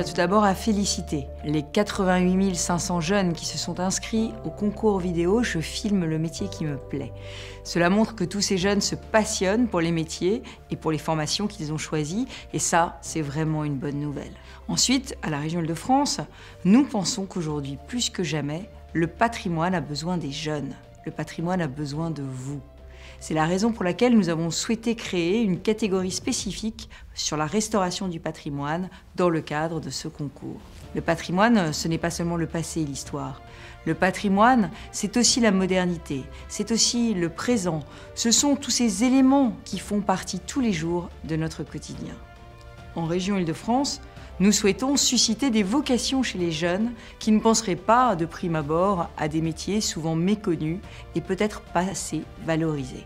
tiens tout d'abord à féliciter les 88 500 jeunes qui se sont inscrits au concours vidéo « Je filme le métier qui me plaît ». Cela montre que tous ces jeunes se passionnent pour les métiers et pour les formations qu'ils ont choisies, et ça, c'est vraiment une bonne nouvelle. Ensuite, à la région Île-de-France, nous pensons qu'aujourd'hui, plus que jamais, le patrimoine a besoin des jeunes. Le patrimoine a besoin de vous. C'est la raison pour laquelle nous avons souhaité créer une catégorie spécifique sur la restauration du patrimoine dans le cadre de ce concours. Le patrimoine, ce n'est pas seulement le passé et l'histoire. Le patrimoine, c'est aussi la modernité, c'est aussi le présent. Ce sont tous ces éléments qui font partie tous les jours de notre quotidien. En région Île-de-France, nous souhaitons susciter des vocations chez les jeunes qui ne penseraient pas de prime abord à des métiers souvent méconnus et peut-être pas assez valorisés.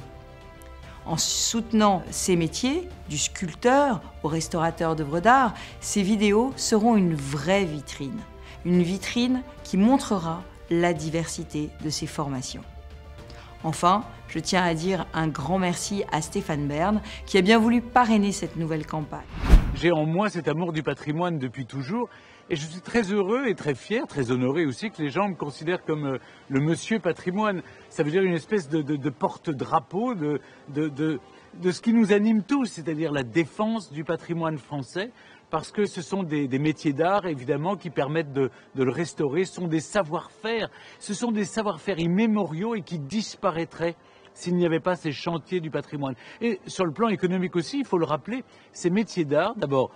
En soutenant ces métiers, du sculpteur au restaurateur d'œuvres d'art, ces vidéos seront une vraie vitrine. Une vitrine qui montrera la diversité de ces formations. Enfin, je tiens à dire un grand merci à Stéphane Bern qui a bien voulu parrainer cette nouvelle campagne. J'ai en moi cet amour du patrimoine depuis toujours et je suis très heureux et très fier, très honoré aussi que les gens me considèrent comme le monsieur patrimoine. Ça veut dire une espèce de porte-drapeau de ce qui nous anime tous, c'est-à-dire la défense du patrimoine français, parce que ce sont des métiers d'art, évidemment, qui permettent de le restaurer. Ce sont des savoir-faire immémoriaux et qui disparaîtraient s'il n'y avait pas ces chantiers du patrimoine. Et sur le plan économique aussi, il faut le rappeler, ces métiers d'art, d'abord,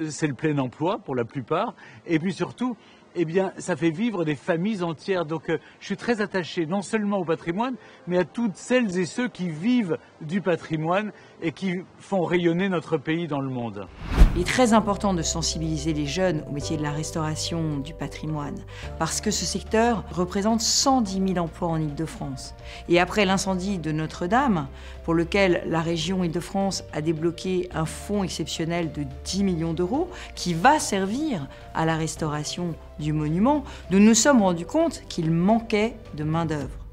c'est le plein emploi pour la plupart, et puis surtout, eh bien, ça fait vivre des familles entières. Donc, je suis très attaché non seulement au patrimoine, mais à toutes celles et ceux qui vivent du patrimoine et qui font rayonner notre pays dans le monde. Il est très important de sensibiliser les jeunes au métier de la restauration du patrimoine, parce que ce secteur représente 110 000 emplois en Île-de-France. Et après l'incendie de Notre-Dame, pour lequel la région Île-de-France a débloqué un fonds exceptionnel de 10 millions d'euros qui va servir à la restauration du monument, nous nous sommes rendus compte qu'il manquait de main-d'œuvre.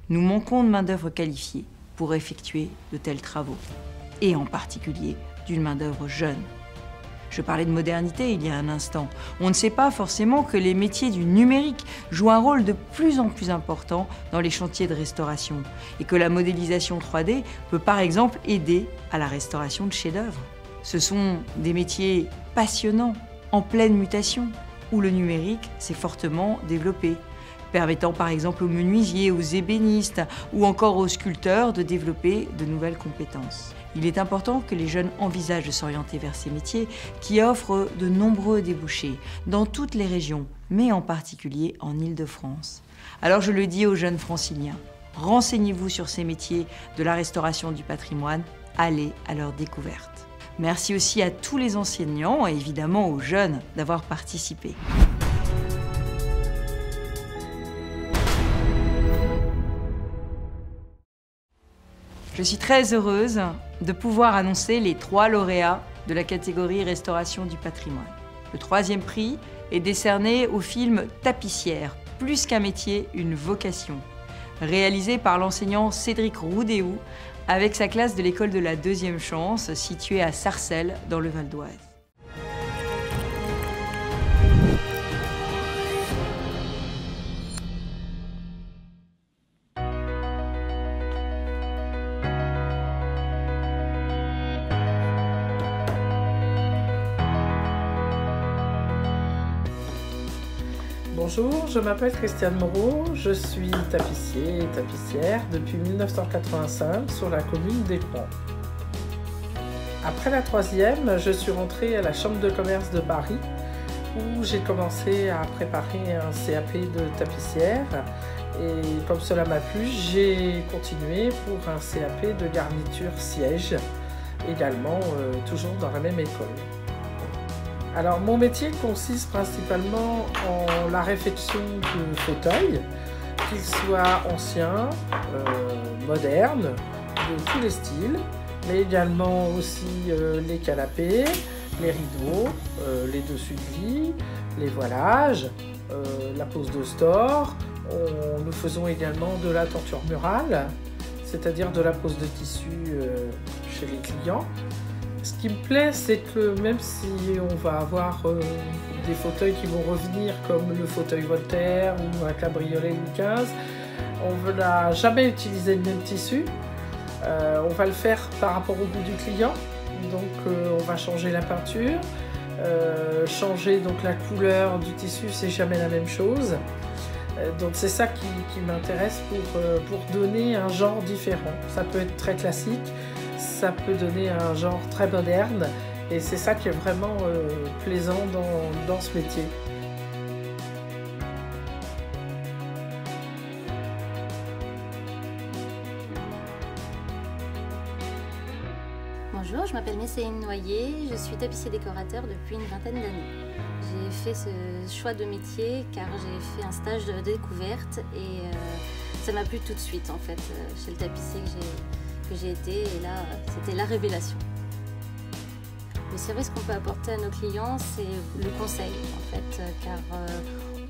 Nous manquons de main-d'œuvre qualifiée pour effectuer de tels travaux, et en particulier d'une main-d'œuvre jeune. Je parlais de modernité il y a un instant. On ne sait pas forcément que les métiers du numérique jouent un rôle de plus en plus important dans les chantiers de restauration et que la modélisation 3D peut par exemple aider à la restauration de chefs-d'œuvre. Ce sont des métiers passionnants, en pleine mutation, où le numérique s'est fortement développé, permettant par exemple aux menuisiers, aux ébénistes ou encore aux sculpteurs de développer de nouvelles compétences. Il est important que les jeunes envisagent de s'orienter vers ces métiers qui offrent de nombreux débouchés dans toutes les régions, mais en particulier en Île-de-France. Alors je le dis aux jeunes franciliens, renseignez-vous sur ces métiers de la restauration du patrimoine, allez à leur découverte. Merci aussi à tous les enseignants et évidemment aux jeunes d'avoir participé. Je suis très heureuse de pouvoir annoncer les 3 lauréats de la catégorie Restauration du patrimoine. Le 3e prix est décerné au film Tapissière, plus qu'un métier, une vocation, réalisé par l'enseignant Cédric Roudéou avec sa classe de l'école de la 2e chance située à Sarcelles dans le Val d'Oise. Bonjour, je m'appelle Christiane Moreau, je suis tapissier et tapissière depuis 1985 sur la commune d'Éperon. Après la 3e, je suis rentrée à la Chambre de commerce de Paris où j'ai commencé à préparer un CAP de tapissière et comme cela m'a plu, j'ai continué pour un CAP de garniture siège, également toujours dans la même école. Alors mon métier consiste principalement en la réfection de fauteuils, qu'ils soient anciens, modernes, de tous les styles, mais également aussi les canapés, les rideaux, les dessus de lit, les voilages, la pose de store. Nous faisons également de la tenture murale, c'est-à-dire de la pose de tissu chez les clients. Ce qui me plaît, c'est que même si on va avoir des fauteuils qui vont revenir comme le fauteuil Voltaire ou un cabriolet Louis XV, on ne va jamais utiliser le même tissu. On va le faire par rapport au goût du client. Donc on va changer la peinture, changer donc la couleur du tissu, c'est jamais la même chose. Donc c'est ça qui m'intéresse pour donner un genre différent. Ça peut être très classique, ça peut donner un genre très moderne et c'est ça qui est vraiment plaisant dans ce métier. Bonjour, je m'appelle Messéine Noyer, je suis tapissier décorateur depuis une vingtaine d'années. J'ai fait ce choix de métier car j'ai fait un stage de découverte et ça m'a plu tout de suite en fait chez le tapissier que j'ai été et là c'était la révélation. Le service qu'on peut apporter à nos clients c'est le conseil en fait car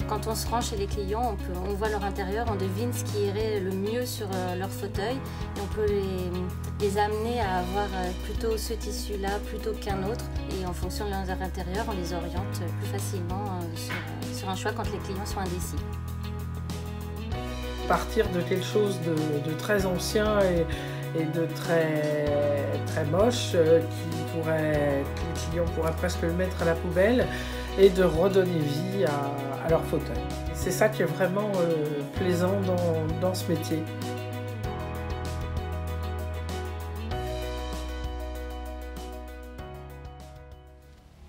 quand on se rend chez les clients on voit leur intérieur, on devine ce qui irait le mieux sur leur fauteuil et on peut les amener à avoir plutôt ce tissu-là plutôt qu'un autre et en fonction de leur intérieur on les oriente plus facilement sur un choix quand les clients sont indécis. Partir de quelque chose de très ancien et de très moche que les clients pourraient presque le mettre à la poubelle et de redonner vie à leur fauteuil. C'est ça qui est vraiment plaisant dans ce métier.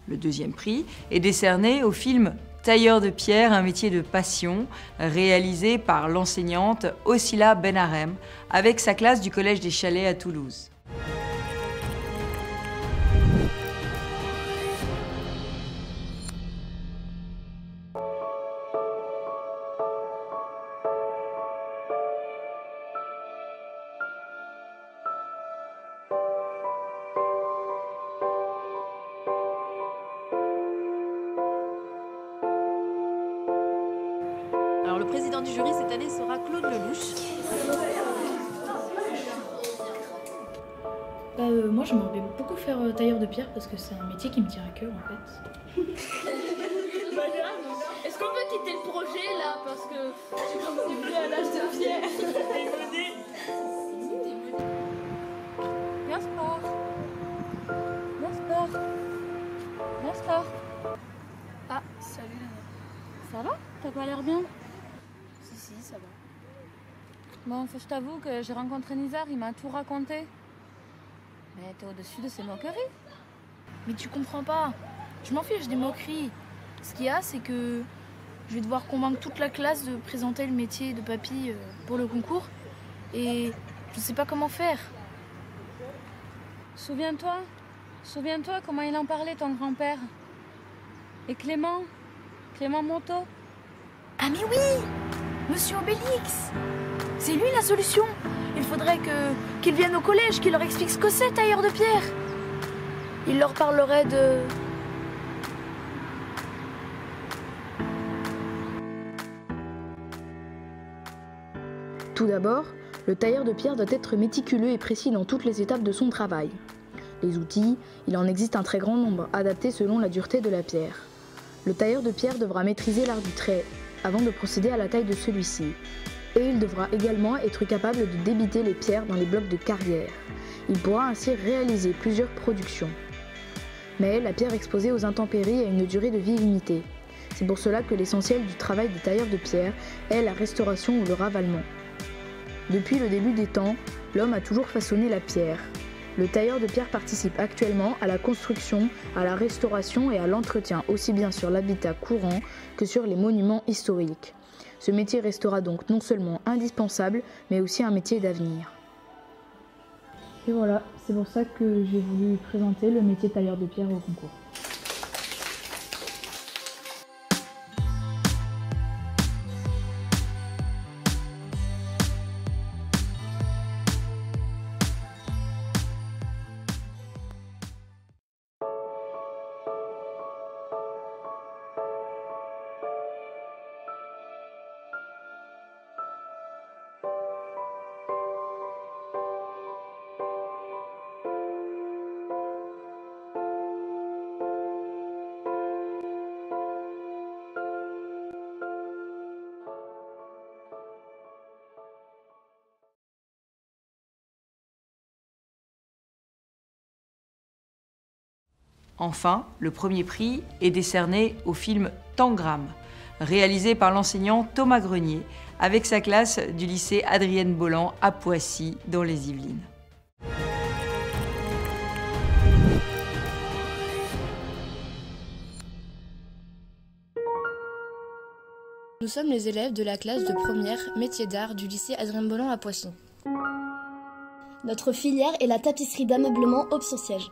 Le deuxième prix est décerné au film Tailleur de pierre, un métier de passion, réalisé par l'enseignante Ossila Benarem avec sa classe du Collège des Chalets à Toulouse. Alors le président du jury cette année sera Claude Lelouch. Moi j'aimerais beaucoup faire tailleur de pierre parce que c'est un métier qui me tient à cœur en fait. Est-ce qu'on peut quitter le projet là parce que c'est plus à l'âge de pierre. Bien sport. Bien sport. Bien sport. Ah, salut Lana. Ça va? T'as pas l'air bien? Si, ça va. Bon, je t'avoue que j'ai rencontré Nizar, il m'a tout raconté. Mais t'es au-dessus de ces moqueries. Mais tu comprends pas, je m'en fiche des moqueries. Ce qu'il y a c'est que je vais devoir convaincre toute la classe de présenter le métier de papy pour le concours. Et je sais pas comment faire. Souviens-toi comment il en parlait ton grand-père. Et Clément Monteau. Ah mais oui, Monsieur Obélix. C'est lui la solution. Il faudrait qu'il vienne au collège, qu'il leur explique ce que c'est tailleur de pierre. Il leur parlerait de... Tout d'abord, le tailleur de pierre doit être méticuleux et précis dans toutes les étapes de son travail. Les outils, il en existe un très grand nombre, adaptés selon la dureté de la pierre. Le tailleur de pierre devra maîtriser l'art du trait avant de procéder à la taille de celui-ci. Et il devra également être capable de débiter les pierres dans les blocs de carrière. Il pourra ainsi réaliser plusieurs productions. Mais la pierre exposée aux intempéries a une durée de vie limitée. C'est pour cela que l'essentiel du travail des tailleurs de pierre est la restauration ou le ravalement. Depuis le début des temps, l'homme a toujours façonné la pierre. Le tailleur de pierre participe actuellement à la construction, à la restauration et à l'entretien, aussi bien sur l'habitat courant que sur les monuments historiques. Ce métier restera donc non seulement indispensable, mais aussi un métier d'avenir. Et voilà, c'est pour ça que j'ai voulu présenter le métier tailleur de pierre au concours. Enfin, le premier prix est décerné au film Tangram, réalisé par l'enseignant Thomas Grenier, avec sa classe du lycée Adrienne Bolland à Poissy, dans les Yvelines. Nous sommes les élèves de la classe de première métier d'art du lycée Adrienne Bolland à Poissy. Notre filière est la tapisserie d'ameublement option siège.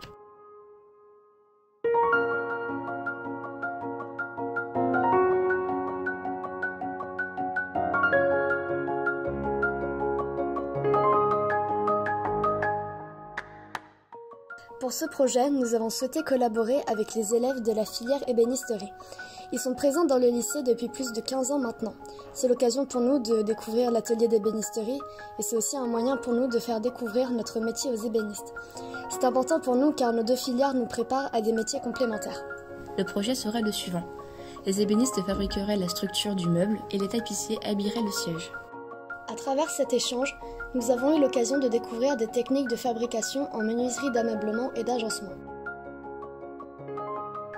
Pour ce projet, nous avons souhaité collaborer avec les élèves de la filière ébénisterie. Ils sont présents dans le lycée depuis plus de 15 ans maintenant. C'est l'occasion pour nous de découvrir l'atelier d'ébénisterie et c'est aussi un moyen pour nous de faire découvrir notre métier aux ébénistes. C'est important pour nous car nos deux filières nous préparent à des métiers complémentaires. Le projet serait le suivant. Les ébénistes fabriqueraient la structure du meuble et les tapissiers habilleraient le siège. À travers cet échange, nous avons eu l'occasion de découvrir des techniques de fabrication en menuiserie d'ameublement et d'agencement.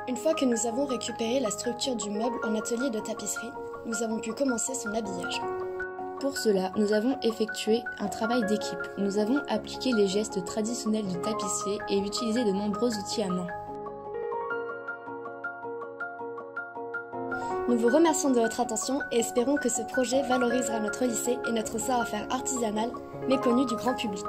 Une fois que nous avons récupéré la structure du meuble en atelier de tapisserie, nous avons pu commencer son habillage. Pour cela, nous avons effectué un travail d'équipe. Nous avons appliqué les gestes traditionnels du tapissier et utilisé de nombreux outils à main. Nous vous remercions de votre attention et espérons que ce projet valorisera notre lycée et notre savoir-faire artisanal, méconnu du grand public.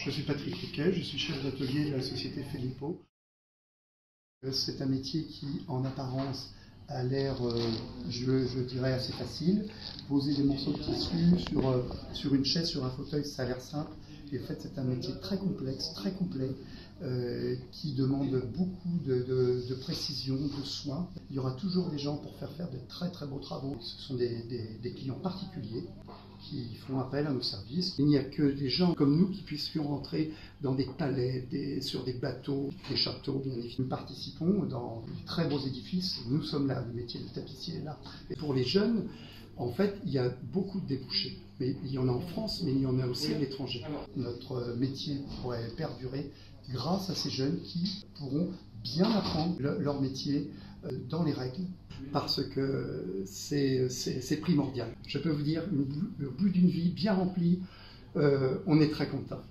Je suis Patrick Riquet, je suis chef d'atelier de la société Filippo. C'est un métier qui, en apparence, a l'air, je dirais, assez facile. Poser des morceaux de tissu sur une chaise, sur un fauteuil, ça a l'air simple. Et en fait, c'est un métier très complexe, très complet, qui demande beaucoup de précision, de soin. Il y aura toujours des gens pour faire de très très beaux travaux. Ce sont des clients particuliers qui font appel à nos services. Il n'y a que des gens comme nous qui puissions rentrer dans des palais, sur des bateaux, des châteaux, bien évidemment. Nous participons dans de très beaux édifices. Nous sommes là, le métier de tapissier est là. Et pour les jeunes, en fait, il y a beaucoup de débouchés. Mais il y en a en France, mais il y en a aussi à l'étranger. Notre métier pourrait perdurer grâce à ces jeunes qui pourront bien apprendre leur métier dans les règles, parce que c'est primordial. Je peux vous dire, au bout d'une vie bien remplie, on est très content.